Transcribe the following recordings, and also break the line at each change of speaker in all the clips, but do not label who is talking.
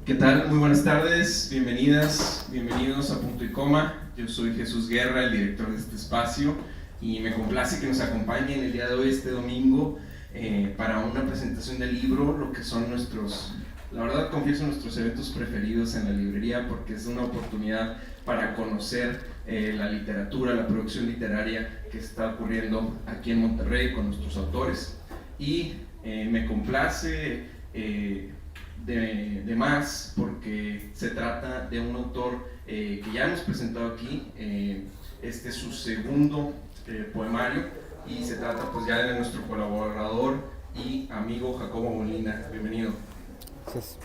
¿Qué tal? Muy buenas tardes, bienvenidas, bienvenidos a Punto y Coma. Yo soy Jesús Guerra, el director de este espacio, y me complace que nos acompañen el día de hoy, este domingo, para una presentación del libro, lo que son nuestros, la verdad confieso, nuestros eventos preferidos en la librería, porque es una oportunidad para conocer la literatura, la producción literaria que está ocurriendo aquí en Monterrey con nuestros autores. Y me complace de más porque se trata de un autor que ya hemos presentado aquí. Este es su segundo poemario y se trata pues ya de nuestro colaborador y amigo Jacobo Molina. Bienvenido.
Gracias.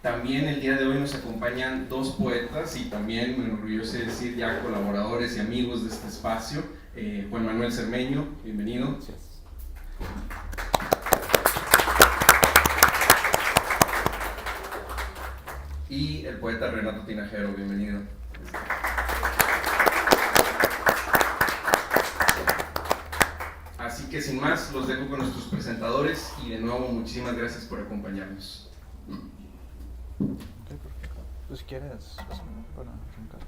También el día de hoy nos acompañan dos poetas y también me enorgullece decir ya colaboradores y amigos de este espacio. Juan Manuel Cermeño, bienvenido.
Gracias.
Y el poeta Renato Tinajero, bienvenido. Así que sin más, los dejo con nuestros presentadores y de nuevo muchísimas gracias por acompañarnos.
Pues si quieres, para arrancar.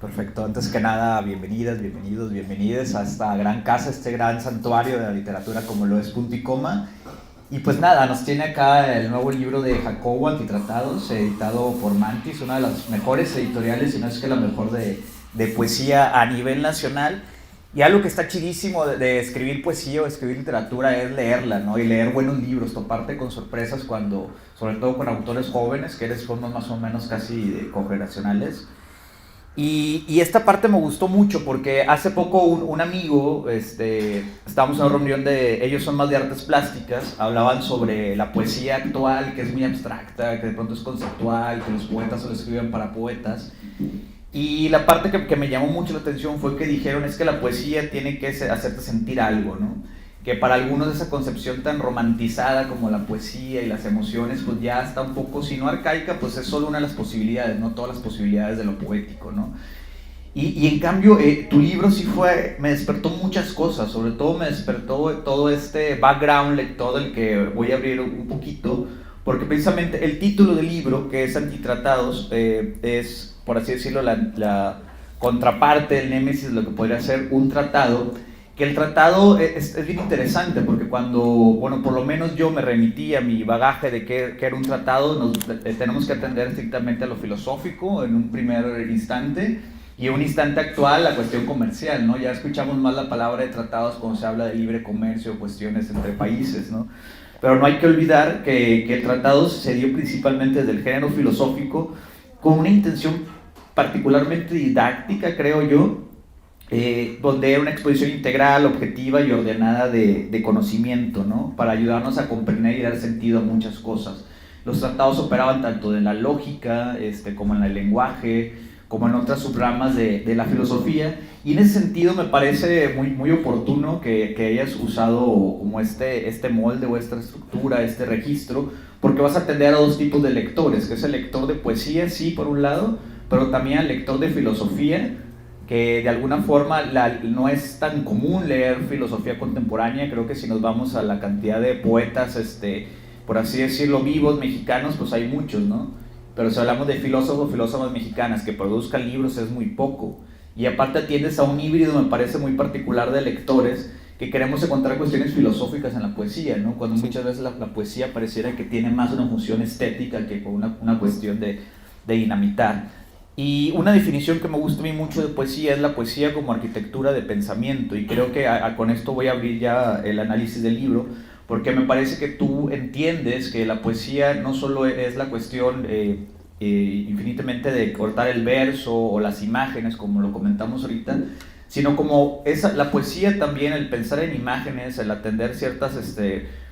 Perfecto, antes que nada, bienvenidas, bienvenidos, bienvenides a esta gran casa, este gran santuario de la literatura como lo es Punto y Coma. Y pues nada, nos tiene acá el nuevo libro de Jacobo, Antitratados, editado por Mantis, una de las mejores editoriales, si no es que la mejor de poesía a nivel nacional. Y algo que está chidísimo de escribir poesía o escribir literatura es leerla, ¿no? Y leer buenos libros, toparte con sorpresas cuando, sobre todo con autores jóvenes, que somos más o menos casi cogeneracionales. Y esta parte me gustó mucho porque hace poco un amigo, estábamos en una reunión ellos son más de artes plásticas, hablaban sobre la poesía actual, que es muy abstracta, que de pronto es conceptual, que los poetas solo escriben para poetas. Y la parte que me llamó mucho la atención fue que dijeron es que la poesía tiene que hacerte sentir algo, ¿no? Que para algunos esa concepción tan romantizada como la poesía y las emociones pues ya está un poco, si no arcaica, pues es solo una de las posibilidades, no todas las posibilidades de lo poético, ¿no? Y en cambio tu libro sí me despertó muchas cosas, sobre todo me despertó todo este background lector del que voy a abrir un poquito, porque precisamente el título del libro, que es Antitratados, es, por así decirlo, la contraparte, el némesis, lo que podría ser un tratado, que el tratado es bien interesante, porque cuando, bueno, por lo menos yo me remití a mi bagaje de qué era un tratado, tenemos que atender estrictamente a lo filosófico en un primer instante, y en un instante actual la cuestión comercial, ¿no? Ya escuchamos más la palabra de tratados cuando se habla de libre comercio, cuestiones entre países, ¿no? Pero no hay que olvidar que el tratado se dio principalmente desde el género filosófico con una intención particularmente didáctica, creo yo, donde era una exposición integral, objetiva y ordenada de conocimiento, ¿no? Para ayudarnos a comprender y dar sentido a muchas cosas. Los tratados operaban tanto en la lógica como en el lenguaje, como en otras subramas de la filosofía, y en ese sentido me parece muy, muy oportuno que hayas usado como este molde o esta estructura, este registro, porque vas a atender a dos tipos de lectores, que es el lector de poesía, sí, por un lado, pero también el lector de filosofía, que de alguna forma no es tan común leer filosofía contemporánea. Creo que si nos vamos a la cantidad de poetas, por así decirlo, vivos mexicanos, pues hay muchos, ¿no? Pero si hablamos de filósofos, filósofas mexicanas que produzcan libros es muy poco. Y aparte atiendes a un híbrido, me parece muy particular, de lectores que queremos encontrar cuestiones filosóficas en la poesía, ¿no? Cuando muchas veces la poesía pareciera que tiene más una función estética que una cuestión de dinamitar. Y una definición que me gusta a mí mucho de poesía es la poesía como arquitectura de pensamiento, y creo que con esto voy a abrir ya el análisis del libro, porque me parece que tú entiendes que la poesía no solo es la cuestión infinitamente de cortar el verso o las imágenes, como lo comentamos ahorita, sino como la poesía también, el pensar en imágenes, el atender ciertas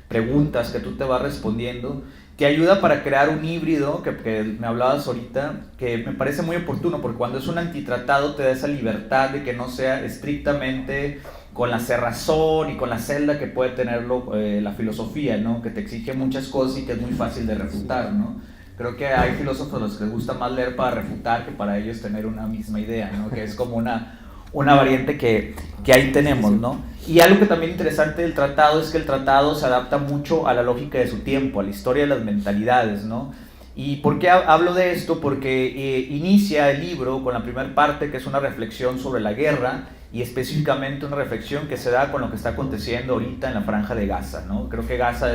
preguntas que tú te vas respondiendo, que ayuda para crear un híbrido que me hablabas ahorita, que me parece muy oportuno, porque cuando es un antitratado te da esa libertad de que no sea estrictamente con la cerrazón y con la celda que puede tenerlo la filosofía, ¿no? Que te exige muchas cosas y que es muy fácil de refutar, ¿no? Creo que hay filósofos a los que les gusta más leer para refutar que para ellos tener una misma idea, ¿no? Que es como una variante que ahí tenemos, ¿no? Y algo que también es interesante del tratado es que el tratado se adapta mucho a la lógica de su tiempo, a la historia de las mentalidades, ¿no? ¿Y por qué hablo de esto? Porque inicia el libro con la primera parte, que es una reflexión sobre la guerra, y específicamente una reflexión que se da con lo que está aconteciendo ahorita en la Franja de Gaza, ¿no? Creo que Gaza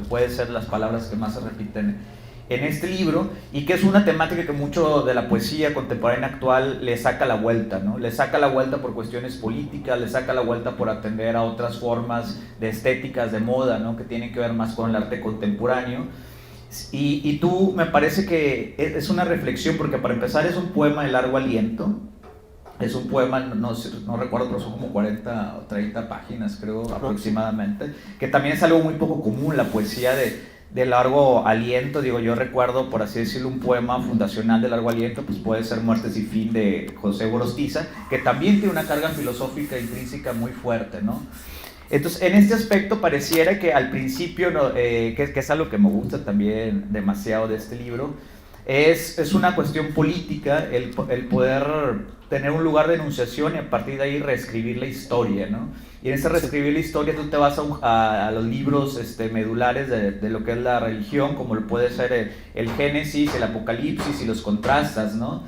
puede ser las palabras que más se repiten en este libro, y que es una temática que mucho de la poesía contemporánea actual le saca la vuelta, ¿no? Le saca la vuelta por cuestiones políticas, le saca la vuelta por atender a otras formas de estéticas, de moda, ¿no? Que tienen que ver más con el arte contemporáneo. Y tú, me parece que es una reflexión, porque para empezar es un poema de largo aliento. Es un poema, no recuerdo, pero son como 40 o 30 páginas, creo, aproximadamente, que también es algo muy poco común, la poesía de largo aliento. Digo, yo recuerdo, por así decirlo, un poema fundacional de largo aliento, pues puede ser Muerte sin fin de José Gorostiza, que también tiene una carga filosófica intrínseca muy fuerte, ¿no? Entonces, en este aspecto pareciera que al principio, ¿no? Que es algo que me gusta también demasiado de este libro, es una cuestión política el poder tener un lugar de enunciación y a partir de ahí reescribir la historia, ¿no? Y en ese reescribir la historia tú te vas a los libros medulares de lo que es la religión, como lo puede ser el Génesis, el Apocalipsis, y los contrastas, ¿no?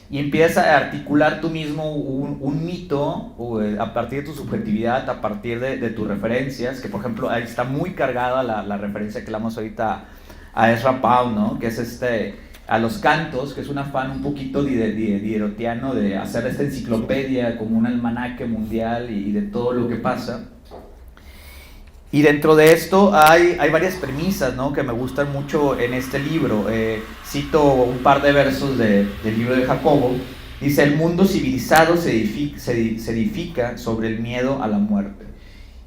Y empiezas a articular tú mismo un mito a partir de tu subjetividad, a partir de tus referencias, que por ejemplo ahí está muy cargada la referencia que le damos ahorita a Ezra Pound, ¿no? Que es a los cantos, que es un afán un poquito diderotiano de hacer esta enciclopedia como un almanaque mundial y de todo lo que pasa. Y dentro de esto hay varias premisas, ¿no? Que me gustan mucho en este libro. Cito un par de versos del libro de Jacobo. Dice: el mundo civilizado se edifica sobre el miedo a la muerte.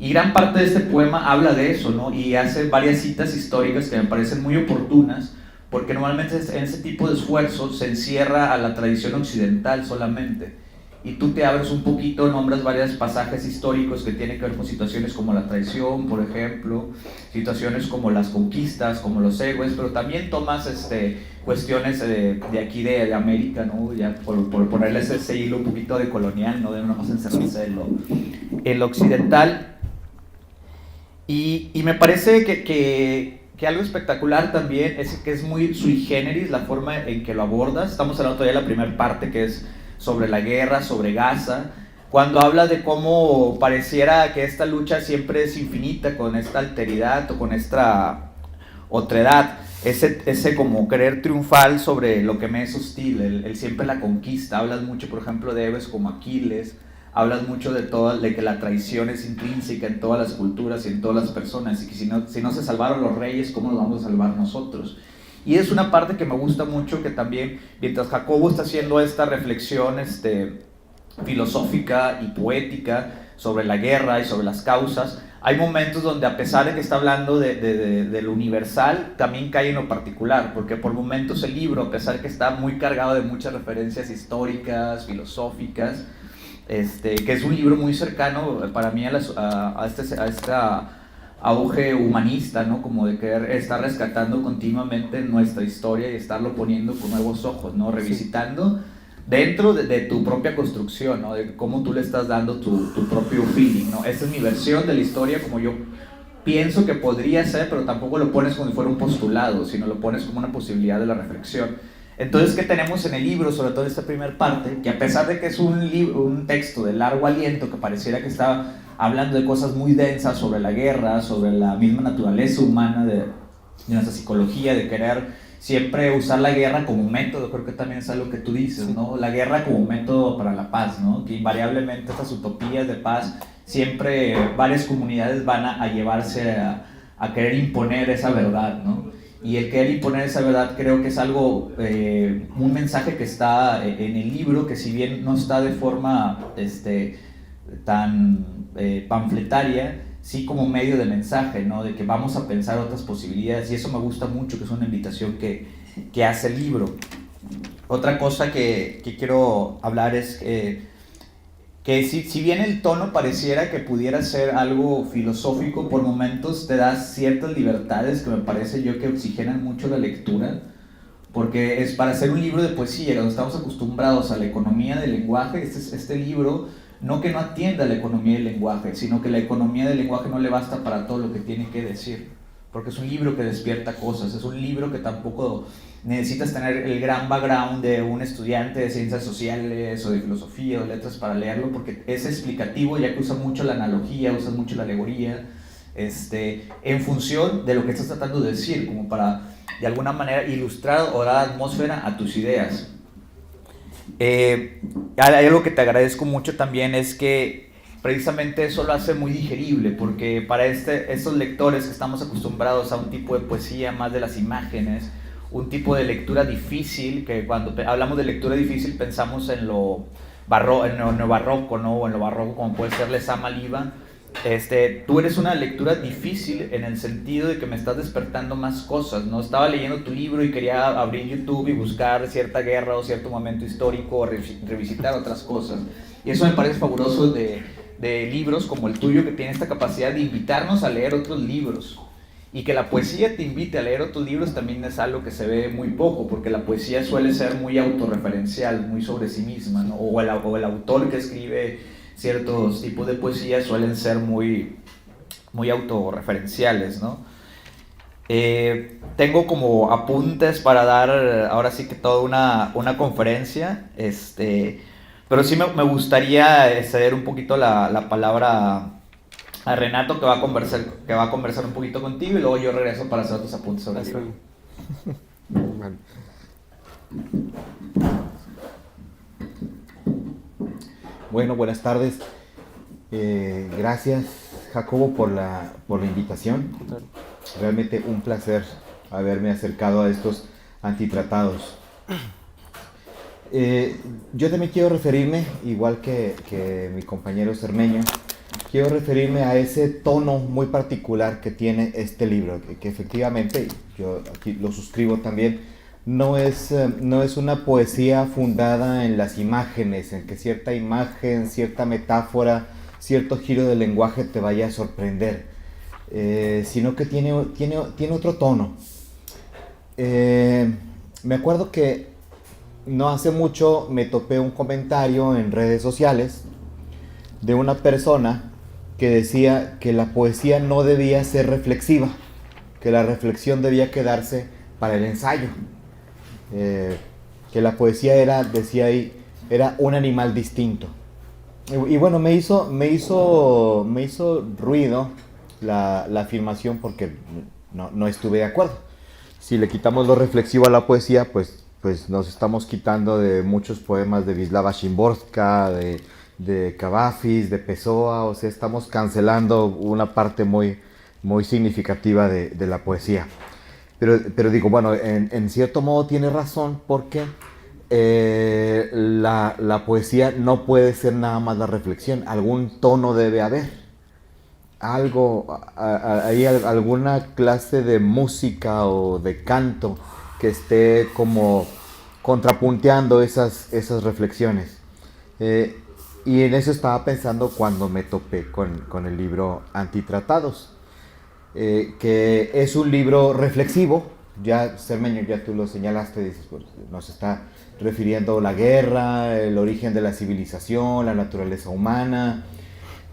Y gran parte de este poema habla de eso, ¿no? Y hace varias citas históricas que me parecen muy oportunas, porque normalmente en ese tipo de esfuerzos se encierra a la tradición occidental solamente. Y tú te abres un poquito, nombras varios pasajes históricos que tienen que ver con situaciones como la traición, por ejemplo, situaciones como las conquistas, como los héroes, pero también tomas cuestiones de aquí de América, ¿no? Ya por ponerle ese hilo un poquito de colonial, no de no más encerrarse en lo occidental. Y me parece que algo espectacular también es que es muy sui generis la forma en que lo abordas. Estamos hablando todavía de la primera parte, que es sobre la guerra, sobre Gaza, cuando habla de cómo pareciera que esta lucha siempre es infinita, con esta alteridad o con esta otredad, ese como querer triunfar sobre lo que me es hostil, el siempre la conquista. Hablas mucho, por ejemplo, de héroes como Aquiles, hablas mucho de que la traición es intrínseca en todas las culturas y en todas las personas, y que si no se salvaron los reyes, ¿cómo nos vamos a salvar nosotros? Y es una parte que me gusta mucho, que también, mientras Jacobo está haciendo esta reflexión filosófica y poética sobre la guerra y sobre las causas, hay momentos donde, a pesar de que está hablando de lo universal, también cae en lo particular, porque por momentos el libro, a pesar de que está muy cargado de muchas referencias históricas, filosóficas, que es un libro muy cercano para mí a esta auge humanista, ¿no? Como de querer estar rescatando continuamente nuestra historia y estarlo poniendo con nuevos ojos, ¿no? Revisitando dentro de tu propia construcción, ¿no? De cómo tú le estás dando tu propio feeling, ¿no? Esta es mi versión de la historia como yo pienso que podría ser, pero tampoco lo pones como si fuera un postulado, sino lo pones como una posibilidad de la reflexión. Entonces, ¿qué tenemos en el libro, sobre todo en esta primera parte? Que a pesar de que es un texto de largo aliento, que pareciera que está hablando de cosas muy densas sobre la guerra, sobre la misma naturaleza humana de nuestra psicología, de querer siempre usar la guerra como método, creo que también es algo que tú dices, ¿no? La guerra como método para la paz, ¿no? Que invariablemente estas utopías de paz, siempre varias comunidades van a llevarse a querer imponer esa verdad, ¿no? Y el querer imponer esa verdad creo que es algo, un mensaje que está en el libro, que si bien no está de forma tan panfletaria, sí como medio de mensaje, ¿no? De que vamos a pensar otras posibilidades, y eso me gusta mucho, que es una invitación que hace el libro. Otra cosa que quiero hablar es que si bien el tono pareciera que pudiera ser algo filosófico, por momentos te das ciertas libertades que me parece yo que oxigenan mucho la lectura. O porque es para hacer un libro de poesía, cuando estamos acostumbrados a la economía del lenguaje, este libro no que no atienda a la economía del lenguaje, sino que la economía del lenguaje no le basta para todo lo que tiene que decir, porque es un libro que despierta cosas, es un libro que tampoco necesitas tener el gran background de un estudiante de ciencias sociales o de filosofía o de letras para leerlo, porque es explicativo, ya que usa mucho la analogía, usa mucho la alegoría, en función de lo que estás tratando de decir, como para de alguna manera ilustrar o dar atmósfera a tus ideas. Hay algo que te agradezco mucho también, es que precisamente eso lo hace muy digerible, porque para estos lectores que estamos acostumbrados a un tipo de poesía más de las imágenes, un tipo de lectura difícil, que cuando hablamos de lectura difícil pensamos en lo barroco, ¿no? O en lo barroco como puede ser Lezama Liva. Tú eres una lectura difícil en el sentido de que me estás despertando más cosas, ¿no? Estaba leyendo tu libro y quería abrir YouTube y buscar cierta guerra o cierto momento histórico o revisitar otras cosas. Y eso me parece fabuloso de libros como el tuyo, que tiene esta capacidad de invitarnos a leer otros libros. Y que la poesía te invite a leer otros libros también es algo que se ve muy poco, porque la poesía suele ser muy autorreferencial, muy sobre sí misma, ¿no? O el autor que escribe ciertos tipos de poesía suelen ser muy autorreferenciales, ¿no? Tengo como apuntes para dar ahora sí que toda una conferencia, pero sí me gustaría ceder un poquito la palabra a Renato, que va a conversar un poquito contigo, y luego yo regreso para hacer otros apuntes sobre el libro.
Bueno. Bueno, buenas tardes. Gracias, Jacobo, por la invitación. Realmente un placer haberme acercado a estos antitratados. Yo también quiero referirme, igual que mi compañero Cermeño, quiero referirme a ese tono muy particular que tiene este libro, que efectivamente, yo aquí lo suscribo también. No es una poesía fundada en las imágenes, en que cierta imagen, cierta metáfora, cierto giro del lenguaje te vaya a sorprender, sino que tiene otro tono. Me acuerdo que no hace mucho me topé un comentario en redes sociales de una persona que decía que la poesía no debía ser reflexiva, que la reflexión debía quedarse para el ensayo. Que la poesía decía ahí, era un animal distinto. Y bueno, me hizo ruido la afirmación, porque no estuve de acuerdo. Si le quitamos lo reflexivo a la poesía, pues nos estamos quitando de muchos poemas de Wisława Szymborska, de Cavafis, de Pessoa, o sea, estamos cancelando una parte muy, muy significativa de la poesía. Pero digo, bueno, en cierto modo tiene razón, porque la poesía no puede ser nada más la reflexión, algún tono debe haber, algo, hay alguna clase de música o de canto que esté como contrapunteando esas reflexiones. Y en eso estaba pensando cuando me topé con el libro Antitratados. Que es un libro reflexivo. Ya, Cermeño, ya tú lo señalaste, dices, pues, nos está refiriendo a la guerra, el origen de la civilización, la naturaleza humana.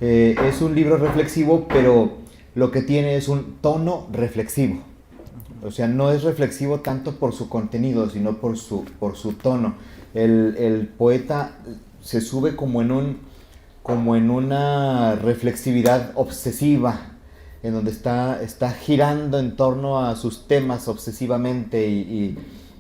Es un libro reflexivo, pero lo que tiene es un tono reflexivo. O sea, no es reflexivo tanto por su contenido, sino por su tono. El poeta se sube como en una reflexividad obsesiva, en donde está girando en torno a sus temas obsesivamente,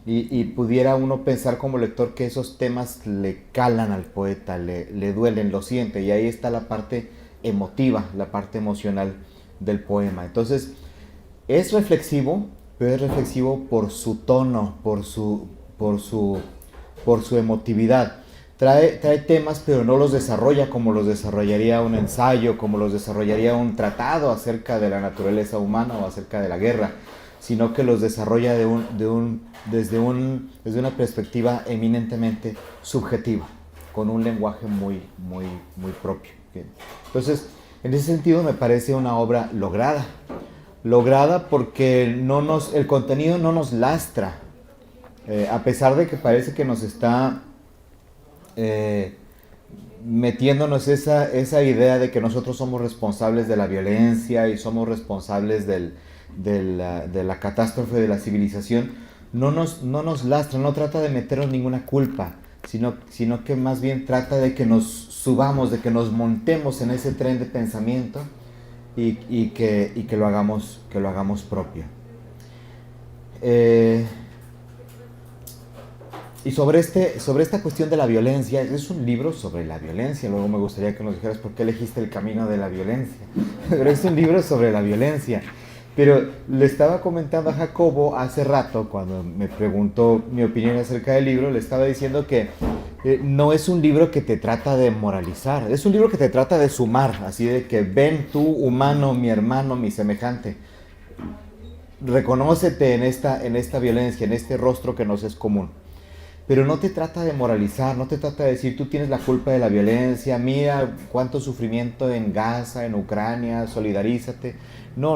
y pudiera uno pensar como lector que esos temas le calan al poeta, le duelen, lo siente, y ahí está la parte emotiva, la parte emocional del poema. Entonces, es reflexivo, pero es reflexivo por su tono, por su emotividad. Trae temas, pero no los desarrolla como los desarrollaría un ensayo, como los desarrollaría un tratado acerca de la naturaleza humana o acerca de la guerra, sino que los desarrolla desde una perspectiva eminentemente subjetiva, con un lenguaje muy, muy, muy propio. Entonces, en ese sentido me parece una obra lograda porque el contenido no nos lastra. A pesar de que parece que nos está metiéndonos esa idea de que nosotros somos responsables de la violencia y somos responsables de la catástrofe de la civilización, no nos lastra, no trata de meternos ninguna culpa, sino que más bien trata de que nos subamos, de que nos montemos en ese tren de pensamiento y que lo hagamos propio. Y sobre esta cuestión de la violencia, es un libro sobre la violencia. Luego me gustaría que nos dijeras por qué elegiste el camino de la violencia. Pero es un libro sobre la violencia. Pero le estaba comentando a Jacobo hace rato, cuando me preguntó mi opinión acerca del libro, le estaba diciendo que no es un libro que te trata de moralizar, es un libro que te trata de sumar, así de que ven tú, humano, mi hermano, mi semejante. Reconócete en esta violencia, en este rostro que nos es común. Pero no te trata de moralizar, no te trata de decir tú tienes la culpa de la violencia, mira cuánto sufrimiento en Gaza, en Ucrania, solidarízate. No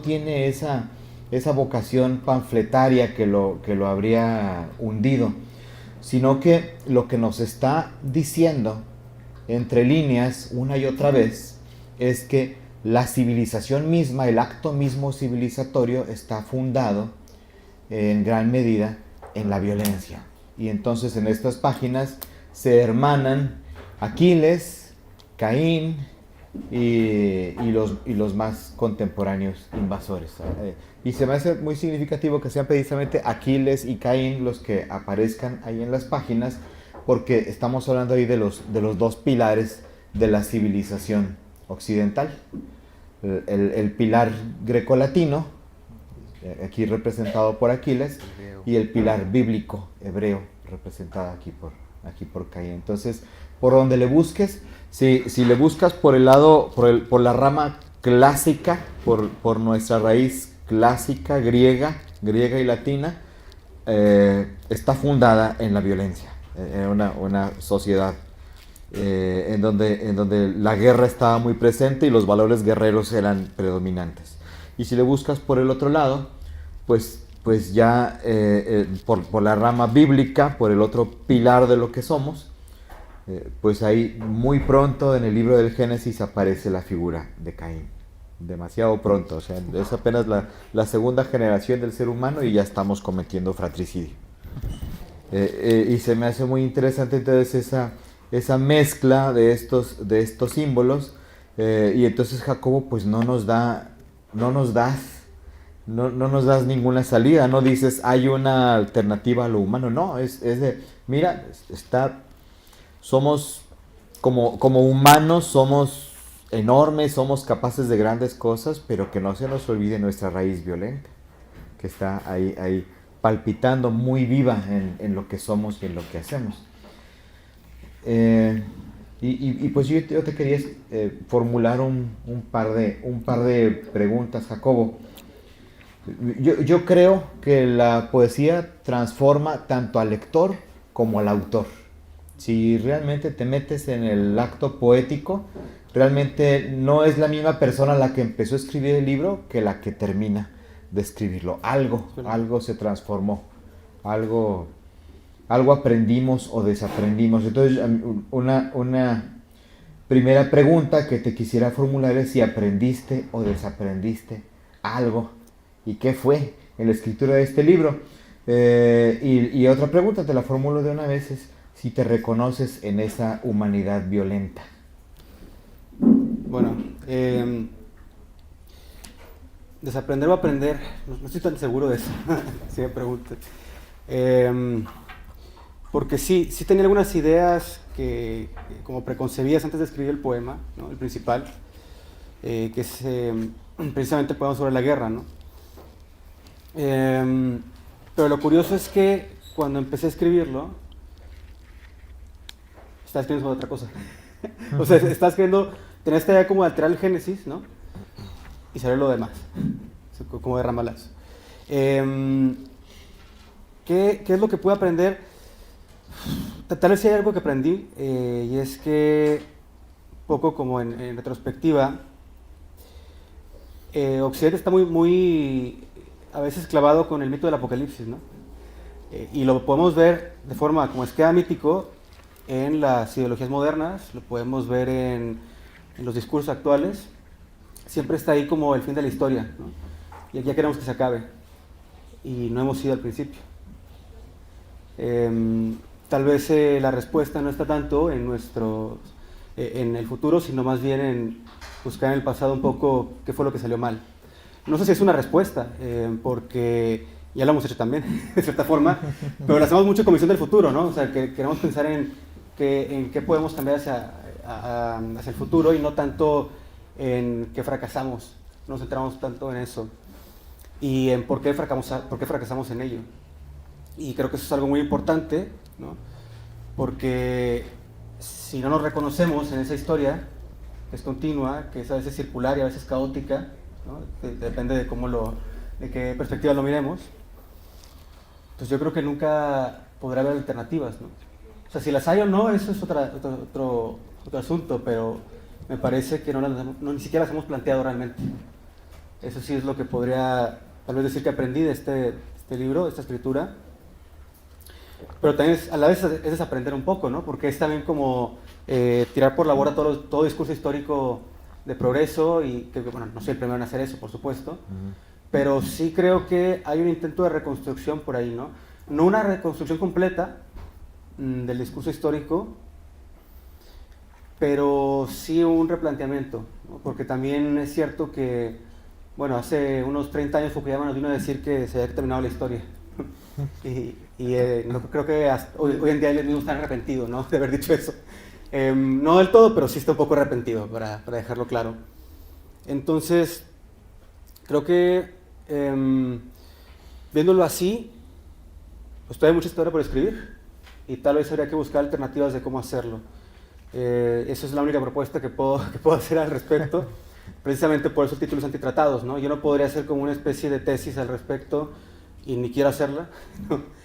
tiene esa vocación panfletaria que lo habría hundido, sino que lo que nos está diciendo entre líneas una y otra vez es que la civilización misma, el acto mismo civilizatorio está fundado en gran medida en la violencia. Y entonces en estas páginas se hermanan Aquiles, Caín y los más contemporáneos invasores. Y se me hace muy significativo que sean precisamente Aquiles y Caín los que aparezcan ahí en las páginas, porque estamos hablando ahí de los dos pilares de la civilización occidental. El pilar grecolatino, aquí representado por Aquiles, y el pilar bíblico hebreo, representado aquí por Caín. Entonces, por donde le busques, si le buscas por el lado, por la rama clásica, por nuestra raíz clásica, griega y latina, está fundada en la violencia, en una sociedad en donde la guerra estaba muy presente y los valores guerreros eran predominantes. Y si le buscas por el otro lado, pues ya por la rama bíblica, por el otro pilar de lo que somos, pues ahí muy pronto en el libro del Génesis aparece la figura de Caín. Demasiado pronto, o sea, es apenas la segunda generación del ser humano y ya estamos cometiendo fratricidio. Y se me hace muy interesante entonces esa mezcla de estos símbolos, y entonces Jacobo pues no nos das ninguna salida, no dices hay una alternativa a lo humano, no, es de, mira, somos como humanos, somos enormes, somos capaces de grandes cosas, pero que no se nos olvide nuestra raíz violenta, que está ahí palpitando muy viva en lo que somos y en lo que hacemos. Y pues yo te quería formular un par de preguntas, Jacobo. Yo creo que la poesía transforma tanto al lector como al autor. Si realmente te metes en el acto poético, realmente no es la misma persona la que empezó a escribir el libro que la que termina de escribirlo. Algo se transformó, algo aprendimos o desaprendimos. Entonces, una primera pregunta que te quisiera formular es si aprendiste o desaprendiste algo y qué fue en la escritura de este libro. Y otra pregunta, te la formulo de una vez, es si te reconoces en esa humanidad violenta.
Bueno, desaprender o aprender, no estoy tan seguro de eso, si me preguntan. Porque sí tenía algunas ideas que como preconcebidas antes de escribir el poema, ¿no? El principal, que es precisamente el poema sobre la guerra, ¿no? Pero lo curioso es que cuando empecé a escribirlo, estaba escribiendo sobre otra cosa. O sea, estaba escribiendo, tenía esta idea como de alterar el Génesis, ¿no? Y saber lo demás, como de ramalazo. ¿Qué es lo que pude aprender? Tal vez sí hay algo que aprendí, y es que, poco como en retrospectiva, Occidente está muy a veces clavado con el mito del apocalipsis, ¿no? Y lo podemos ver de forma como esquema mítico en las ideologías modernas, lo podemos ver en los discursos actuales. Siempre está ahí como el fin de la historia, ¿no? Y ya queremos que se acabe. Y no hemos ido al principio. Tal vez la respuesta no está tanto en el futuro, sino más bien en buscar en el pasado un poco qué fue lo que salió mal. No sé si es una respuesta, porque ya lo hemos hecho también, de cierta forma, pero lo hacemos mucho con visión del futuro, ¿no? O sea, que queremos pensar en qué podemos cambiar hacia el futuro y no tanto en qué fracasamos. No nos centramos tanto en eso y en por qué fracasamos en ello. Y creo que eso es algo muy importante, ¿no? Porque si no nos reconocemos en esa historia, que es continua, que es a veces circular y a veces caótica, ¿no? Depende de qué perspectiva lo miremos, pues yo creo que nunca podrá haber alternativas, ¿no? O sea, si las hay o no, eso es otro asunto, pero me parece que ni siquiera las hemos planteado realmente. Eso sí es lo que podría tal vez decir que aprendí de este libro, de esta escritura. Pero también a la vez es desaprender un poco, ¿no? Porque es también como tirar por la borda todo discurso histórico de progreso y que, bueno, no soy el primero en hacer eso, por supuesto, pero sí creo que hay un intento de reconstrucción por ahí, ¿no? No una reconstrucción completa del discurso histórico, pero sí un replanteamiento, ¿no? Porque también es cierto que, bueno, hace unos 30 años Fukuyama nos vino a decir que se había terminado la historia. Y no, creo que hoy en día él mismo está arrepentido, ¿no? De haber dicho eso. No del todo, pero sí está un poco arrepentido, para dejarlo claro. Entonces, creo que viéndolo así, pues todavía hay mucha historia por escribir y tal vez habría que buscar alternativas de cómo hacerlo. Esa es la única propuesta que puedo hacer al respecto. Precisamente por eso el título es Antitratados, ¿no? Yo no podría hacer como una especie de tesis al respecto y ni quiero hacerla, ¿no?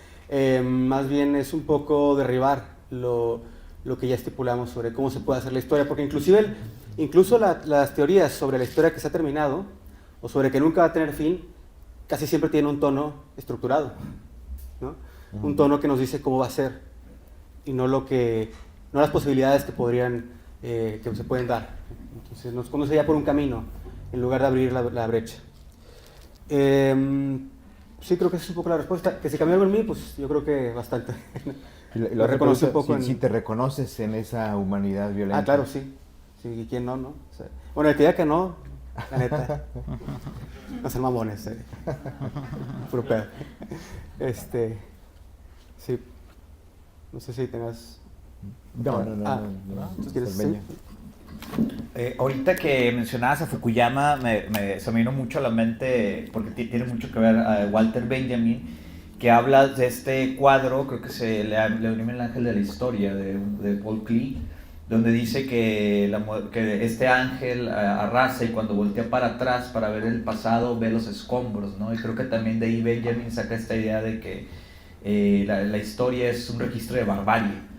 Más bien es un poco derribar lo que ya estipulamos sobre cómo se puede hacer la historia, porque incluso las teorías sobre la historia que se ha terminado o sobre que nunca va a tener fin, casi siempre tienen un tono estructurado, ¿no? Un tono que nos dice cómo va a ser y no las posibilidades que se pueden dar. Entonces nos conduce ya por un camino en lugar de abrir la brecha. Sí, creo que esa es un poco la respuesta. Que si cambió algo en mí, pues yo creo que bastante.
Lo reconoce un poco si te reconoces en esa humanidad violenta.
Ah, claro, sí. Sí, ¿y quién no, no? O sea, bueno, el que diga que no, la neta. No sean mamones, puro pedo. Sí. No sé si tengas...
No.
¿Quieres decir?
Ahorita que mencionabas a Fukuyama, se me vino mucho a la mente, porque tiene mucho que ver a Walter Benjamin, que habla de este cuadro, creo que se le denomina El ángel de la historia, de Paul Klee, donde dice que este ángel arrasa y cuando voltea para atrás para ver el pasado ve los escombros, ¿no? Y creo que también de ahí Benjamin saca esta idea de que la historia es un registro de barbarie.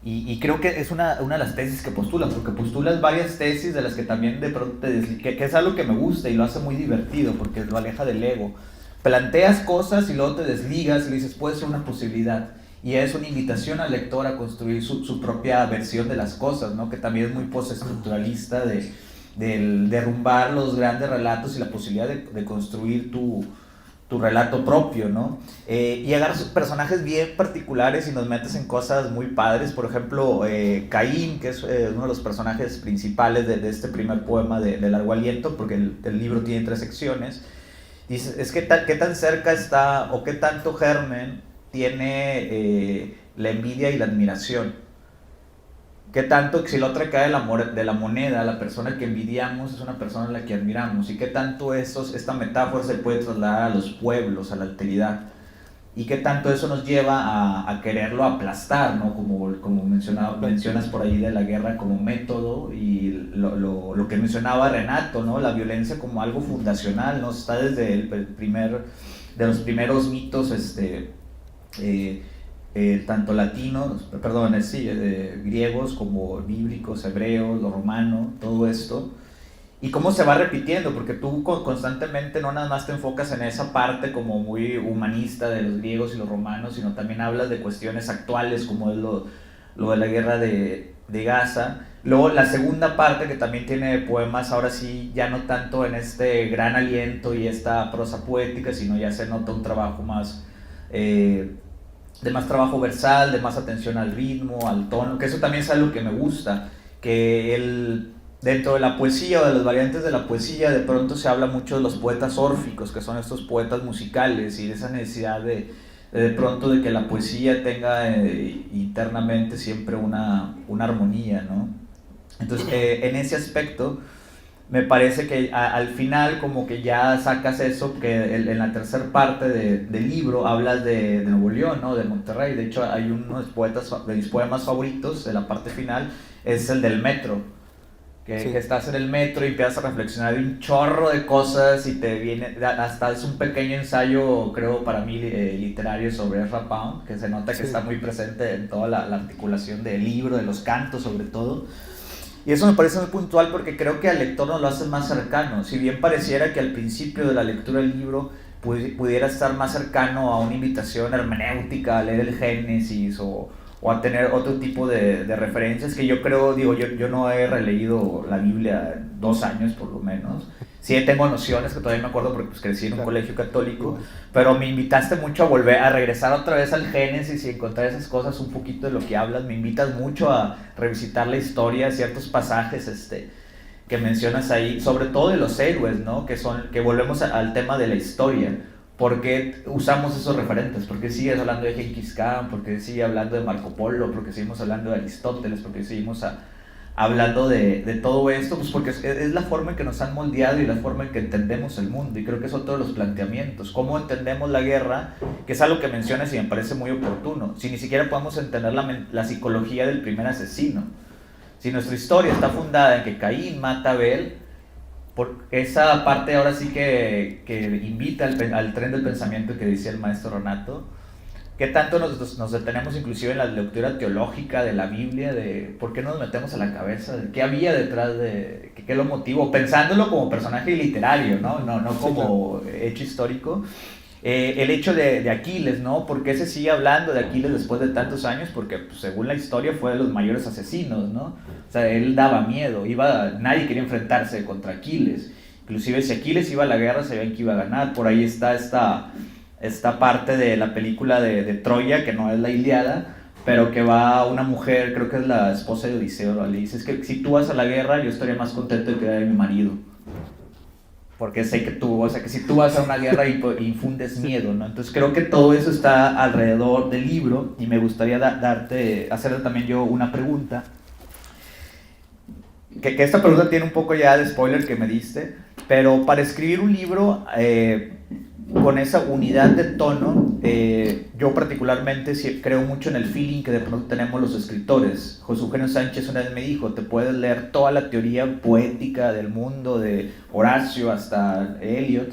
Y creo que es una de las tesis que postulas, porque postulas varias tesis de las que también de pronto que es algo que me gusta y lo hace muy divertido, porque lo aleja del ego. Planteas cosas y luego te desligas y le dices, puede ser una posibilidad. Y es una invitación al lector a construir su propia versión de las cosas, ¿no? Que también es muy postestructuralista de derrumbar los grandes relatos y la posibilidad de construir tu relato propio, ¿no? Y agarras personajes bien particulares y nos metes en cosas muy padres. Por ejemplo, Caín, que es uno de los personajes principales de este primer poema de Largo Aliento, porque el libro tiene 3 secciones. Dices, es que qué tan cerca está o qué tanto germen tiene la envidia y la admiración. ¿Qué tanto, si la otra cae de la moneda, la persona que envidiamos es una persona a la que admiramos? ¿Y qué tanto esta metáfora se puede trasladar a los pueblos, a la alteridad? ¿Y qué tanto eso nos lleva a quererlo aplastar, ¿no? Como mencionas por ahí de la guerra como método y lo que mencionaba Renato, ¿no? La violencia como algo fundacional, ¿no? Está desde de los primeros mitos, tanto griegos como bíblicos, hebreos, lo romano, todo esto. y cómo se va repitiendo, porque tú constantemente no nada más te enfocas en esa parte como muy humanista de los griegos y los romanos, sino también hablas de cuestiones actuales como es lo de la guerra de Gaza. Luego la segunda parte, que también tiene poemas, ahora sí, ya no tanto en este gran aliento y esta prosa poética, sino ya se nota un trabajo más, de más trabajo versal, de más atención al ritmo, al tono, que eso también es algo que me gusta, que dentro de la poesía o de las variantes de la poesía, de pronto se habla mucho de los poetas órficos, que son estos poetas musicales, y de esa necesidad de pronto de que la poesía tenga internamente siempre una armonía, ¿no? Entonces, en ese aspecto, me parece que al final como que ya sacas eso, que en la tercera parte del libro hablas de Nuevo León, ¿no? De Monterrey. De hecho, hay unos poetas, de mis poemas favoritos, de la parte final, es el del metro. Que estás en el metro y empiezas a reflexionar de un chorro de cosas y te viene, hasta es un pequeño ensayo, creo, para mí, literario sobre Ezra Pound, que se nota que está muy presente en toda la articulación del libro, de los cantos sobre todo. Y eso me parece muy puntual porque creo que al lector nos lo hace más cercano. Si bien pareciera que al principio de la lectura del libro pudiera estar más cercano a una invitación hermenéutica, a leer el Génesis o a tener otro tipo de referencias, que yo creo, digo, yo no he releído la Biblia en 2 años por lo menos. Sí tengo nociones que todavía me acuerdo porque pues, crecí en un colegio católico, pero me invitaste mucho a volver, a regresar otra vez al Génesis y encontrar esas cosas, un poquito de lo que hablas. Me invitas mucho a revisitar la historia, ciertos pasajes que mencionas ahí, sobre todo de los héroes, ¿no? Que volvemos al tema de la historia. ¿Por qué usamos esos referentes? ¿Por qué sigues hablando de Genghis Khan? ¿Por qué sigues hablando de Marco Polo? ¿Por qué seguimos hablando de Aristóteles? ¿Por qué seguimos hablando de todo esto? Pues porque es la forma en que nos han moldeado y la forma en que entendemos el mundo. Y creo que es otro de los planteamientos. ¿Cómo entendemos la guerra? Que es algo que mencionas y me parece muy oportuno. Si ni siquiera podemos entender la psicología del primer asesino. Si nuestra historia está fundada en que Caín mata a Abel, por esa parte ahora sí que invita al tren del pensamiento que decía el maestro Renato. ¿Qué tanto nos detenemos inclusive en la lectura teológica de la Biblia? De ¿por qué nos metemos a la cabeza? ¿De qué había detrás de qué lo motivó? Pensándolo como personaje literario, ¿no? No como hecho histórico. El hecho de Aquiles, ¿no? ¿Por qué se sigue hablando de Aquiles después de tantos años? Porque pues, según la historia fue de los mayores asesinos, ¿no? O sea, él daba miedo, nadie quería enfrentarse contra Aquiles. Inclusive si Aquiles iba a la guerra, sabían que iba a ganar. Por ahí está esta parte de la película de Troya, que no es la Ilíada, pero que va una mujer, creo que es la esposa de Odiseo, le dice, es que si tú vas a la guerra, yo estaría más contento de quedar en mi marido. Porque sé que que si tú vas a una guerra infundes miedo, ¿no? Entonces creo que todo eso está alrededor del libro y me gustaría hacerle también yo una pregunta. Que esta pregunta tiene un poco ya de spoiler que me diste, pero para escribir un libro con esa unidad de tono, yo particularmente creo mucho en el feeling que de pronto tenemos los escritores. José Eugenio Sánchez una vez me dijo, te puedes leer toda la teoría poética del mundo, de Horacio hasta Eliot,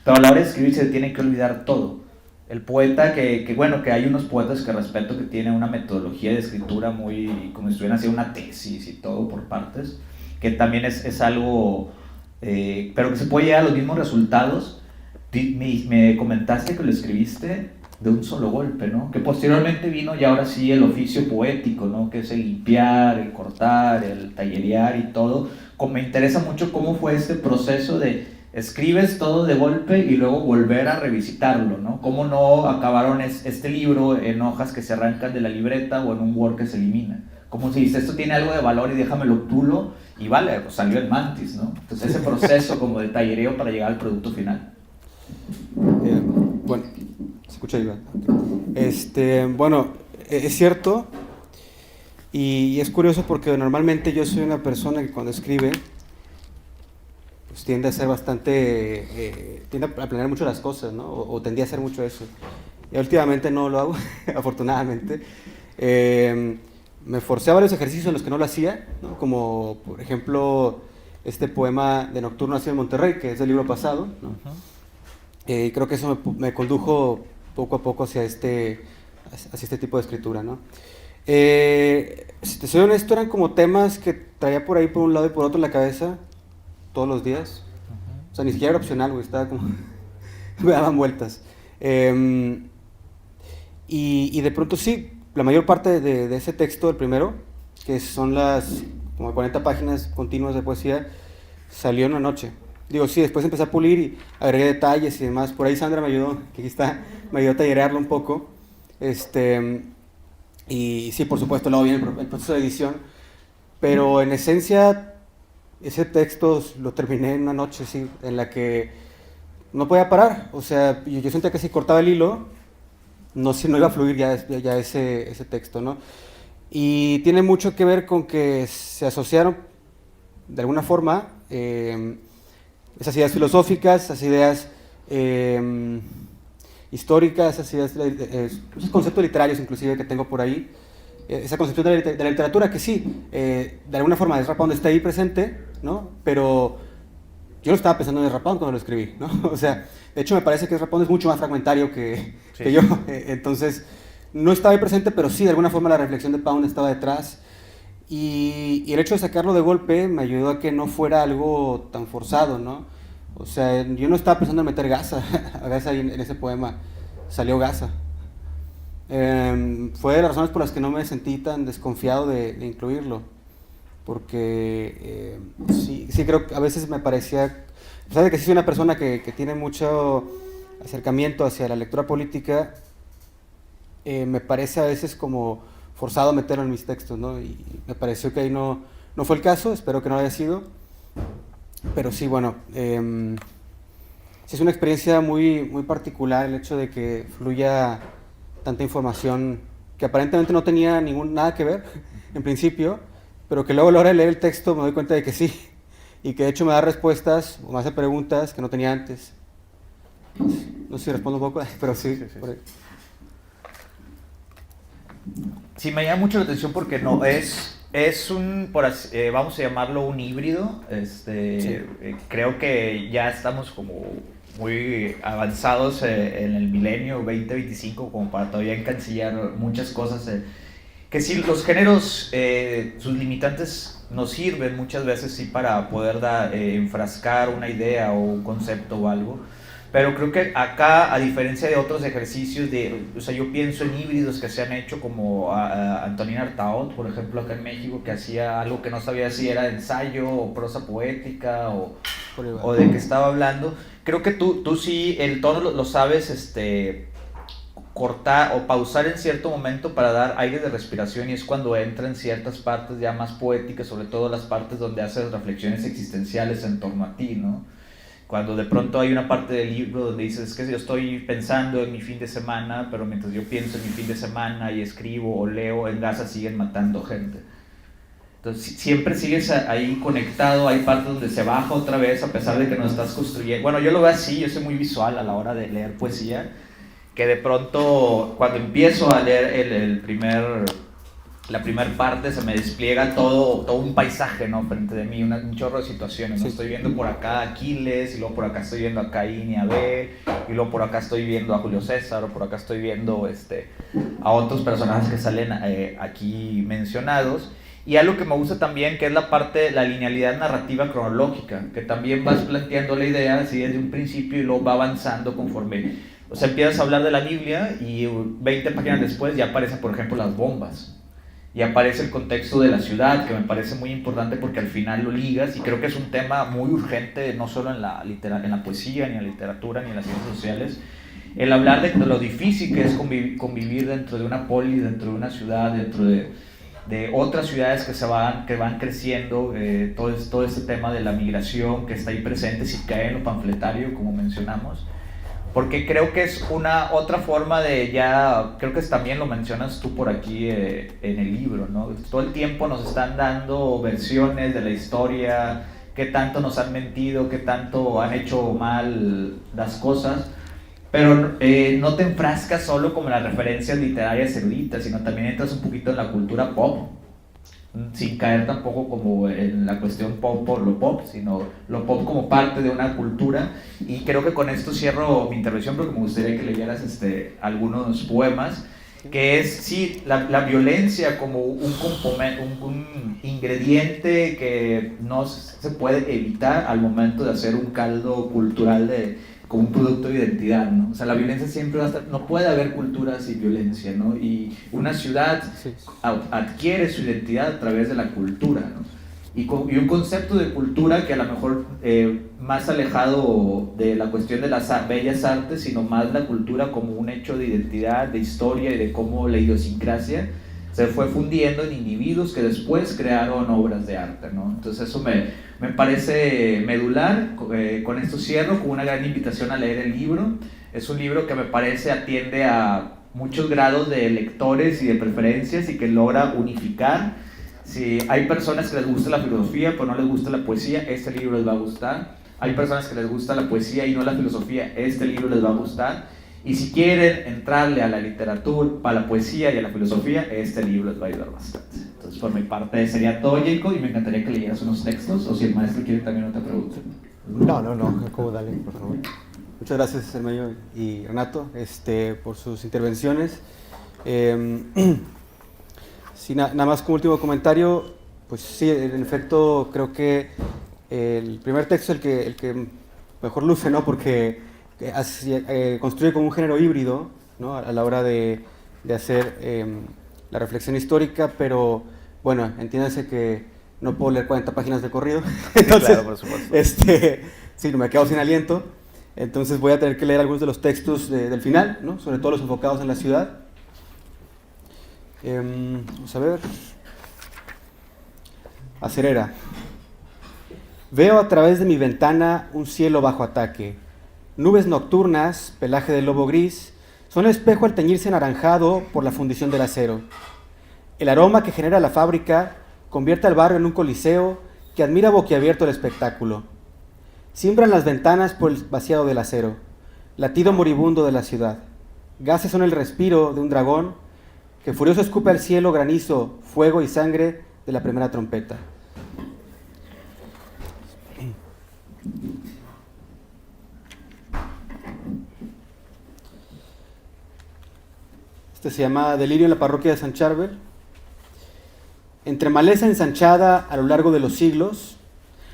pero a la hora de escribir se tiene que olvidar todo. El poeta que hay unos poetas que respeto que tienen una metodología de escritura muy, como si estuvieran haciendo una tesis y todo por partes, que también es algo, pero que se puede llegar a los mismos resultados. Me comentaste que lo escribiste de un solo golpe, ¿no? Que posteriormente vino y ahora sí el oficio poético, ¿no? Que es el limpiar, el cortar, el tallerear y todo. Me interesa mucho cómo fue este proceso de escribes todo de golpe y luego volver a revisitarlo, ¿no? Cómo no acabaron este libro en hojas que se arrancan de la libreta o en un Word que se elimina. Como si dice, esto tiene algo de valor y déjamelo pulo, y vale, pues salió el Mantis, ¿no? Entonces ese proceso como de tallereo para llegar al producto final.
Bueno, se escucha igual. Bueno, es cierto, y es curioso porque normalmente yo soy una persona que cuando escribe pues tiende a ser tiende a planear mucho las cosas, ¿no? O tendía a hacer mucho eso. Y últimamente no lo hago, afortunadamente. Me forcé a varios ejercicios en los que no lo hacía, ¿no? Como por ejemplo este poema de Nocturno nacido en Monterrey, que es del libro pasado, ¿no? Creo que eso me condujo poco a poco hacia este tipo de escritura, ¿no? Si te soy honesto, eran como temas que traía por ahí por un lado y por otro en la cabeza todos los días. O sea, ni siquiera era opcional, güey, estaba como... me daban vueltas. Y de pronto sí, la mayor parte de ese texto, el primero, que son las como 40 páginas continuas de poesía, salió en una noche. Digo, sí, después empecé a pulir y agregué detalles y demás. Por ahí Sandra me ayudó, que aquí está, me ayudó a tallerearlo un poco. Y sí, por supuesto, luego viene el proceso de edición. Pero en esencia, ese texto lo terminé en una noche, sí, en la que no podía parar. O sea, yo sentía que si cortaba el hilo, no iba a fluir ya ese texto, ¿no? Y tiene mucho que ver con que se asociaron, de alguna forma, esas ideas filosóficas, esas ideas históricas, esas ideas, esos conceptos literarios inclusive que tengo por ahí, esa concepción de la literatura que sí, de alguna forma es Rapón está ahí presente, ¿no? Pero yo no estaba pensando en el Rapón cuando lo escribí, ¿no? O sea, de hecho me parece que el Rapón es mucho más fragmentario que yo, entonces no estaba ahí presente, pero sí, de alguna forma la reflexión de Pound estaba detrás. Y el hecho de sacarlo de golpe me ayudó a que no fuera algo tan forzado, ¿no? O sea, yo no estaba pensando en meter Gaza, a Gaza ahí en ese poema, salió Gaza. Fue de las razones por las que no me sentí tan desconfiado de incluirlo, porque sí creo que a veces me parecía, a pesar de que sí soy una persona que tiene mucho acercamiento hacia la lectura política, me parece a veces como forzado a meterlo en mis textos, ¿no? Y me pareció que ahí no fue el caso, espero que no haya sido, pero sí, bueno, sí es una experiencia muy, muy particular el hecho de que fluya tanta información que aparentemente no tenía nada que ver en principio, pero que luego a la hora de leer el texto me doy cuenta de que sí, y que de hecho me da respuestas o me hace preguntas que no tenía antes. No sé si respondo un poco, pero sí. Por ahí.
Sí, me llama mucho la atención porque no es un, vamos a llamarlo un híbrido. Creo que ya estamos como muy avanzados en el milenio 2025 como para todavía encasillar muchas cosas. Que sí, los géneros, sus limitantes nos sirven muchas veces sí para poder enfrascar una idea o un concepto o algo. Pero creo que acá, a diferencia de otros ejercicios, o sea, yo pienso en híbridos que se han hecho como Antonín Artaud, por ejemplo, acá en México, que hacía algo que no sabía si era ensayo o prosa poética o de qué estaba hablando. Creo que tú sí, el tono lo sabes cortar o pausar en cierto momento para dar aire de respiración, y es cuando entra en ciertas partes ya más poéticas, sobre todo las partes donde haces reflexiones existenciales en torno a ti, ¿no? Cuando de pronto hay una parte del libro donde dices, es que yo estoy pensando en mi fin de semana, pero mientras yo pienso en mi fin de semana y escribo o leo, en Gaza siguen matando gente. Entonces siempre sigues ahí conectado, hay partes donde se baja otra vez a pesar de que no estás construyendo. Bueno, yo lo veo así, yo soy muy visual a la hora de leer poesía, que de pronto cuando empiezo a leer la primera parte se me despliega todo un paisaje, ¿no? Frente de mí, un chorro de situaciones, ¿no? Sí. Estoy viendo por acá a Aquiles, y luego por acá estoy viendo a Caín y a Abel, y luego por acá estoy viendo a Julio César, o por acá estoy viendo a otros personajes que salen aquí mencionados. Y algo que me gusta también, que es la linealidad narrativa cronológica, que también vas planteando la idea así desde un principio y luego va avanzando conforme, o sea, empiezas a hablar de la Biblia y 20 páginas después ya aparecen, por ejemplo, las bombas. Y aparece el contexto de la ciudad, que me parece muy importante porque al final lo ligas, y creo que es un tema muy urgente, no solo en la poesía, ni en la literatura, ni en las ciencias sociales, el hablar de lo difícil que es convivir dentro de una poli, dentro de una ciudad, dentro de otras ciudades que van creciendo, todo este tema de la migración que está ahí presente, si cae en lo panfletario, como mencionamos. Porque creo que es otra forma creo que también lo mencionas tú por aquí en el libro, ¿no? Todo el tiempo nos están dando versiones de la historia, qué tanto nos han mentido, qué tanto han hecho mal las cosas, pero no te enfrascas solo como en las referencias literarias eruditas, sino también entras un poquito en la cultura pop, sin caer tampoco como en la cuestión pop por lo pop, sino lo pop como parte de una cultura. Y creo que con esto cierro mi intervención porque me gustaría que leyeras algunos poemas. que es, sí, la violencia como un ingrediente que no se puede evitar al momento de hacer un caldo cultural como un producto de identidad, ¿no? O sea, la violencia siempre va a estar, no puede haber cultura sin violencia, ¿no? Y una ciudad adquiere su identidad a través de la cultura, ¿no? Y un concepto de cultura que a lo mejor más alejado de la cuestión de las bellas artes, sino más la cultura como un hecho de identidad, de historia y de cómo la idiosincrasia se fue fundiendo en individuos que después crearon obras de arte, ¿no? Entonces eso me parece medular. Con esto cierro con una gran invitación a leer el libro. Es un libro que me parece atiende a muchos grados de lectores y de preferencias y que logra unificar. Si hay personas que les gusta la filosofía pero no les gusta la poesía, este libro les va a gustar. Hay personas que les gusta la poesía y no la filosofía, este libro les va a gustar. Y si quieren entrarle a la literatura, a la poesía y a la filosofía, este libro les va a ayudar bastante. Entonces, por mi parte sería todo, Jacob, y me encantaría que leyeras unos textos, o si el maestro quiere también otra pregunta.
No, Jacobo, dale, por favor.
Muchas gracias, hermano y Renato, por sus intervenciones. Sí, nada más como último comentario, pues sí, en efecto, creo que el primer texto es el que mejor luce, ¿no? Porque construye como un género híbrido, ¿no? A la hora de hacer la reflexión histórica, pero bueno, entiéndase que no puedo leer 40 páginas de corrido, entonces,
claro, por supuesto.
Sí, me quedo sin aliento, entonces voy a tener que leer algunos de los textos del final, ¿no? Sobre todo los enfocados en la ciudad. Vamos a ver. Acerera. Veo a través de mi ventana un cielo bajo ataque. Nubes nocturnas, pelaje de lobo gris, son el espejo al teñirse anaranjado por la fundición del acero. El aroma que genera la fábrica convierte al barrio en un coliseo que admira boquiabierto el espectáculo. Siembran las ventanas por el vaciado del acero, latido moribundo de la ciudad. Gases son el respiro de un dragón que furioso escupe al cielo granizo, fuego y sangre de la primera trompeta. Se llama Delirio en la parroquia de San Charbel. Entre maleza ensanchada a lo largo de los siglos,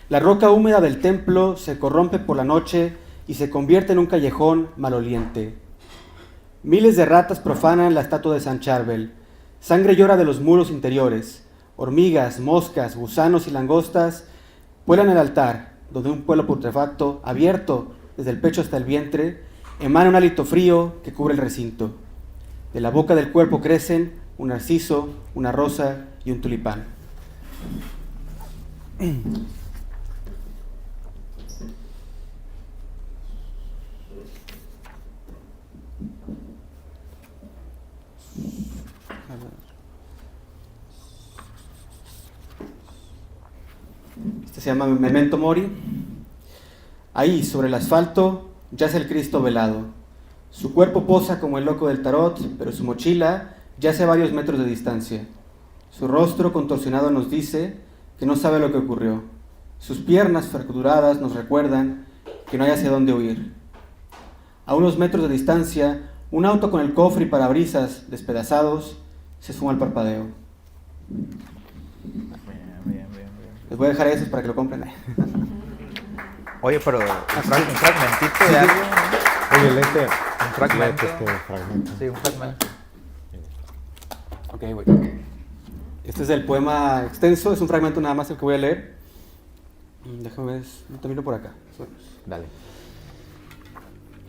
la roca húmeda del templo se corrompe por la noche y se convierte en un callejón maloliente. Miles de ratas profanan la estatua de San Charbel. Sangre llora de los muros interiores. Hormigas, moscas, gusanos y langostas vuelan el altar, donde un pueblo putrefacto, abierto desde el pecho hasta el vientre, emana un hálito frío que cubre el recinto. De la boca del cuerpo crecen un narciso, una rosa y un tulipán. Se llama Memento Mori. Ahí, sobre el asfalto, yace el Cristo velado. Su cuerpo posa como el loco del tarot, pero su mochila yace a varios metros de distancia. Su rostro contorsionado nos dice que no sabe lo que ocurrió. Sus piernas fracturadas nos recuerdan que no hay hacia dónde huir. A unos metros de distancia, un auto con el cofre y parabrisas despedazados se suma al parpadeo.
Bien.
Les voy a dejar esos para que lo compren.
Oye, pero un fragmentito de algo, ¿no?
Oye, léete.
Un fragmento.
fragmento.
Sí, un fragmento.
Ok, güey. Este es el poema extenso, es un fragmento nada más el que voy a leer. Déjame ver, no termino por acá.
Dale.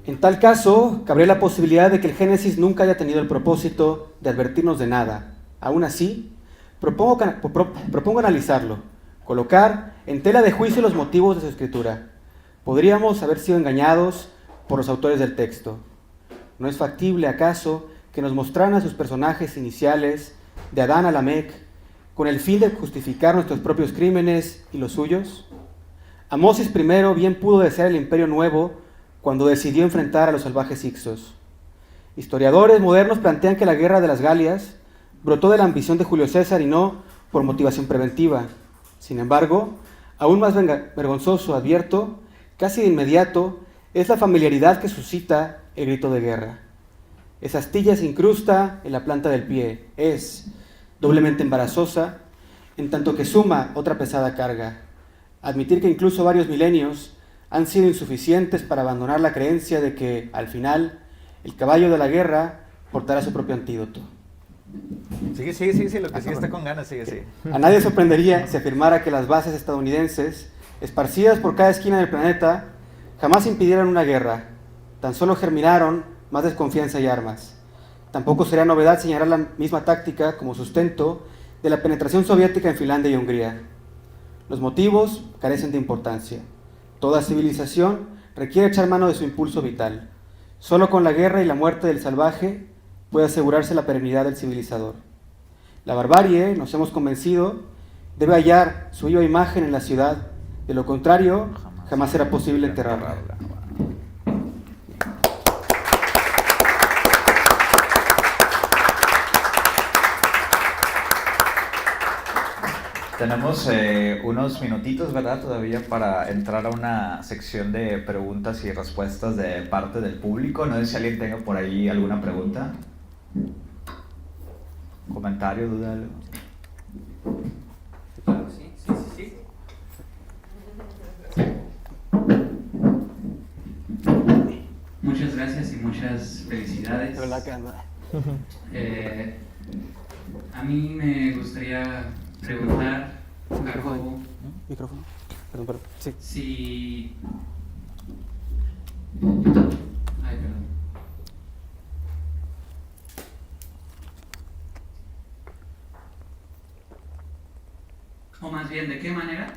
En tal caso, cabría la posibilidad de que el Génesis nunca haya tenido el propósito de advertirnos de nada. Aún así, propongo analizarlo, colocar en tela de juicio los motivos de su escritura. Podríamos haber sido engañados por los autores del texto. ¿No es factible, acaso, que nos mostraran a sus personajes iniciales, de Adán a Lamec, con el fin de justificar nuestros propios crímenes y los suyos? Amosis I bien pudo desear el imperio nuevo cuando decidió enfrentar a los salvajes Ixos. Historiadores modernos plantean que la guerra de las Galias brotó de la ambición de Julio César y no por motivación preventiva. Sin embargo, aún más vergonzoso, advierto, casi de inmediato, es la familiaridad que suscita el grito de guerra. Esa astilla se incrusta en la planta del pie. Es doblemente embarazosa, en tanto que suma otra pesada carga. Admitir que incluso varios milenios han sido insuficientes para abandonar la creencia de que, al final, el caballo de la guerra portará su propio antídoto.
Sigue, lo que sigue está con ganas, sigue.
A nadie sorprendería si afirmara que las bases estadounidenses, esparcidas por cada esquina del planeta, jamás impidieran una guerra. Tan solo germinaron más desconfianza y armas. Tampoco sería novedad señalar la misma táctica como sustento de la penetración soviética en Finlandia y Hungría. Los motivos carecen de importancia. Toda civilización requiere echar mano de su impulso vital. Solo con la guerra y la muerte del salvaje puede asegurarse la perennidad del civilizador. La barbarie, nos hemos convencido, debe hallar su viva imagen en la ciudad. De lo contrario, jamás será posible enterrarla.
Tenemos unos minutitos, ¿verdad? Todavía para entrar a una sección de preguntas y respuestas de parte del público. No sé si alguien tenga por ahí alguna pregunta, comentario, duda, algo.
Sí. Muchas gracias y muchas felicidades. A mí me gustaría preguntar a Jacobo
Micrófono. Perdón. Sí.
si... Ay, perdón. O más bien, ¿de qué manera?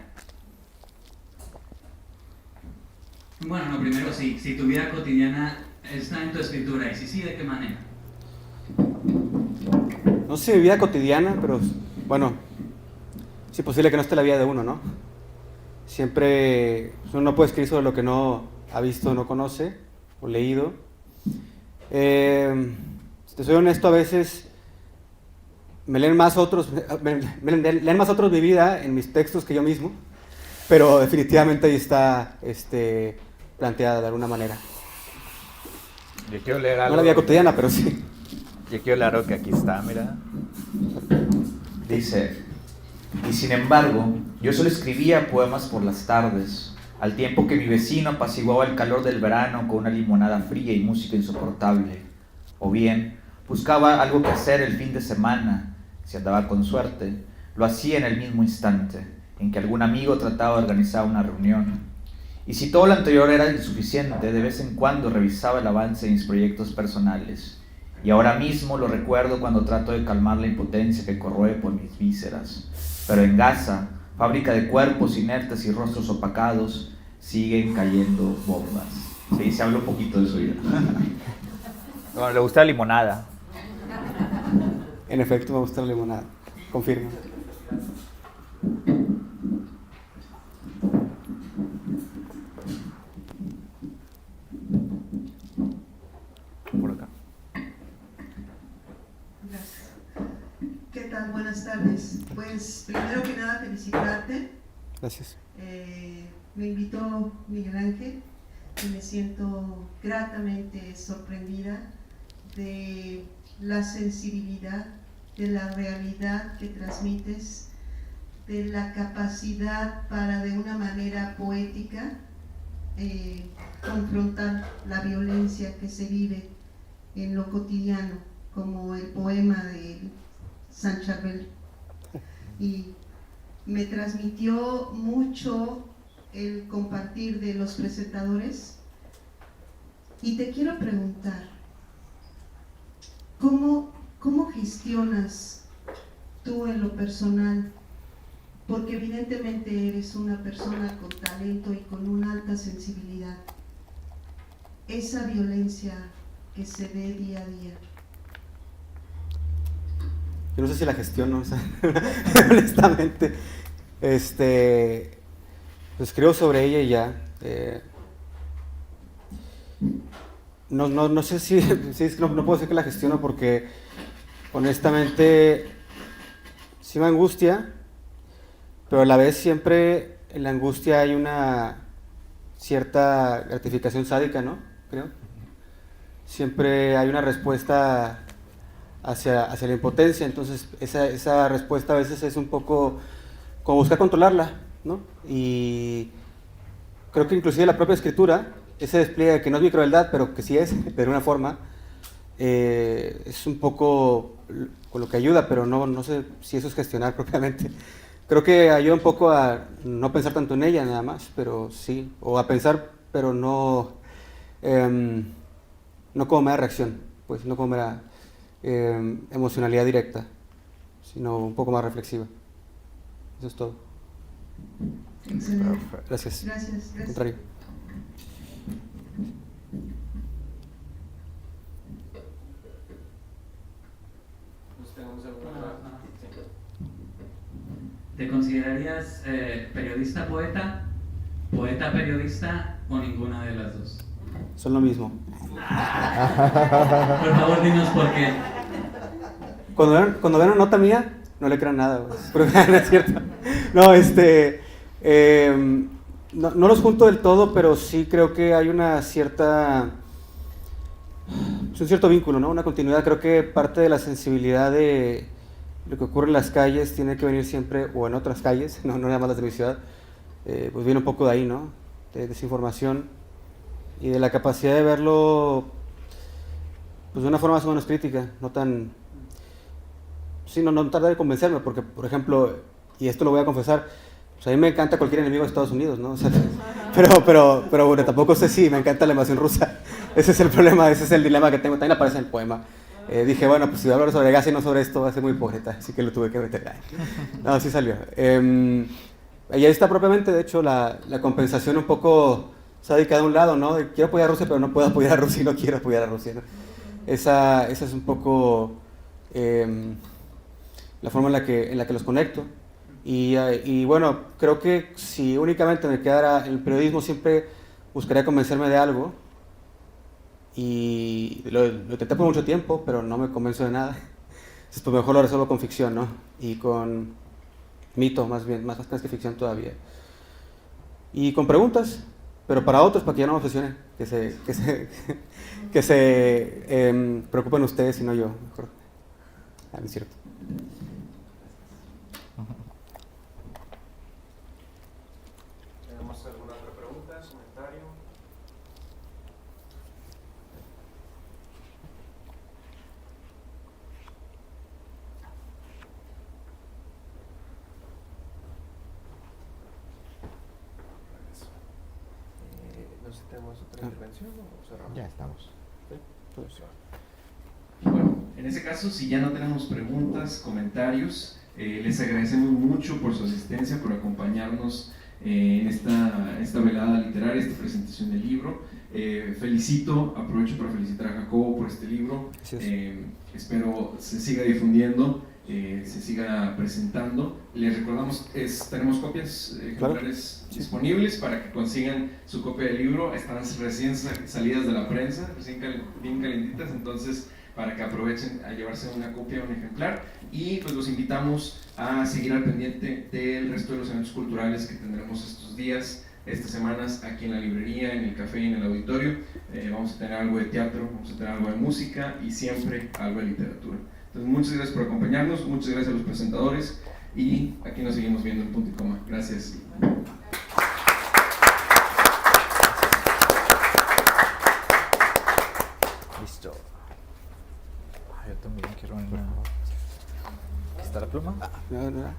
Bueno, no, primero si tu vida cotidiana está en tu escritura, y si sí, ¿de qué manera?
No sé mi vida cotidiana, pero bueno, es imposible que no esté la vida de uno, ¿no? Siempre uno no puede escribir sobre lo que no ha visto, no conoce o leído. Si te soy honesto, a veces leen más otros mi vida en mis textos que yo mismo, pero definitivamente ahí está planteada de alguna manera.
Yo quiero leer algo.
No la vida cotidiana, pero sí.
Yo quiero leer algo que aquí está, mira. Dice: y sin embargo, yo solo escribía poemas por las tardes, al tiempo que mi vecino apaciguaba el calor del verano con una limonada fría y música insoportable. O bien, buscaba algo que hacer el fin de semana, si andaba con suerte, lo hacía en el mismo instante en que algún amigo trataba de organizar una reunión. Y si todo lo anterior era insuficiente, de vez en cuando revisaba el avance de mis proyectos personales. Y ahora mismo lo recuerdo cuando trato de calmar la impotencia que corroe por mis vísceras. Pero en Gaza, fábrica de cuerpos inertes y rostros opacados, siguen cayendo bombas. Sí, se habla un poquito de su vida. Bueno, le gusta la limonada.
En efecto, me gusta la limonada. Confirmo.
Por acá.
Gracias. ¿Qué tal? Buenas tardes. Pues primero que nada felicitarte.
Gracias.
Me invitó Miguel Ángel y me siento gratamente sorprendida de la sensibilidad, de la realidad que transmites, de la capacidad para de una manera poética confrontar la violencia que se vive en lo cotidiano, como el poema de Saint-Charbel. Y me transmitió mucho el compartir de los presentadores. Y te quiero preguntar, ¿cómo gestionas tú en lo personal? Porque evidentemente eres una persona con talento y con una alta sensibilidad. Esa violencia que se ve día a día.
Yo no sé si la gestiono, honestamente. Pues creo sobre ella y ya. No sé si es que no puedo decir que la gestiono porque honestamente sí me angustia, pero a la vez siempre en la angustia hay una cierta gratificación sádica, ¿no? Creo. siempre hay una respuesta hacia la impotencia. Entonces esa respuesta a veces es un poco como buscar controlarla, ¿no? Y creo que inclusive la propia escritura, ese despliegue que no es mi crueldad, pero que sí es, de una forma, es un poco con lo que ayuda, pero no sé si eso es gestionar propiamente. Creo que ayuda un poco a no pensar tanto en ella nada más, pero sí, o a pensar, pero no como mera reacción, pues no como mera emocionalidad directa, sino un poco más reflexiva. Eso es todo.
Excelente.
Gracias.
Gracias.
Al contrario.
¿Te considerarías periodista poeta, poeta periodista o ninguna de las dos?
Son lo mismo.
Por favor, dinos por qué.
Cuando ven una nota mía, no le crean nada, güey. Pero no es cierto. No, no los junto del todo, pero sí creo que hay una cierta... Es un cierto vínculo, ¿no? Una continuidad. Creo que parte de la sensibilidad de lo que ocurre en las calles tiene que venir siempre, o en otras calles, no nada más las de mi ciudad, pues viene un poco de ahí, ¿no? De desinformación y de la capacidad de verlo pues de una forma más o menos crítica, no tan... Sí, no tardar de convencerme, porque, por ejemplo, y esto lo voy a confesar, pues a mí me encanta cualquier enemigo de Estados Unidos, ¿no? O sea, pero bueno, tampoco sé si me encanta la invasión rusa. Ese es el problema, ese es el dilema que tengo. También aparece en el poema. Dije, bueno, pues si voy a hablar sobre gas y no sobre esto, va a ser muy pobreta, así que lo tuve que meter. No, así salió. Y ahí está propiamente, de hecho, la compensación un poco sádica de un lado, ¿no? Quiero apoyar a Rusia, pero no puedo apoyar a Rusia y no quiero apoyar a Rusia, ¿no? Esa es un poco la forma en la que los conecto. Y bueno, creo que si únicamente me quedara en el periodismo, siempre buscaría convencerme de algo. Y lo intenté por mucho tiempo, pero no me convenzo de nada. Entonces, pues mejor lo resuelvo con ficción, ¿no? Y con mito, más bien, más que ficción todavía. Y con preguntas, pero para otros, para que ya no me obsesionen, que se preocupen ustedes y no yo, mejor. No es cierto.
¿Tenemos alguna otra pregunta, comentario? No sé si tenemos otra intervención o cerramos.
Ya estamos.
¿Sí? Pues, y bueno, en ese caso, si ya no tenemos preguntas, comentarios, les agradecemos mucho por su asistencia, por acompañarnos en esta velada literaria, esta presentación del libro. Aprovecho para felicitar a Jacobo por este libro. Espero se siga difundiendo, se siga presentando. Les recordamos, tenemos copias ejemplares disponibles para que consigan su copia del libro. Están recién salidas de la prensa, bien calentitas, entonces para que aprovechen a llevarse una copia, un ejemplar, y pues los invitamos a seguir al pendiente del resto de los eventos culturales que tendremos estos días, estas semanas, aquí en la librería, en el café y en el auditorio. Vamos a tener algo de teatro, vamos a tener algo de música y siempre algo de literatura. Entonces, muchas gracias por acompañarnos, muchas gracias a los presentadores y aquí nos seguimos viendo en Punto y Coma. Gracias.
Listo. Yo también quiero una... ¿Está la pluma?
No.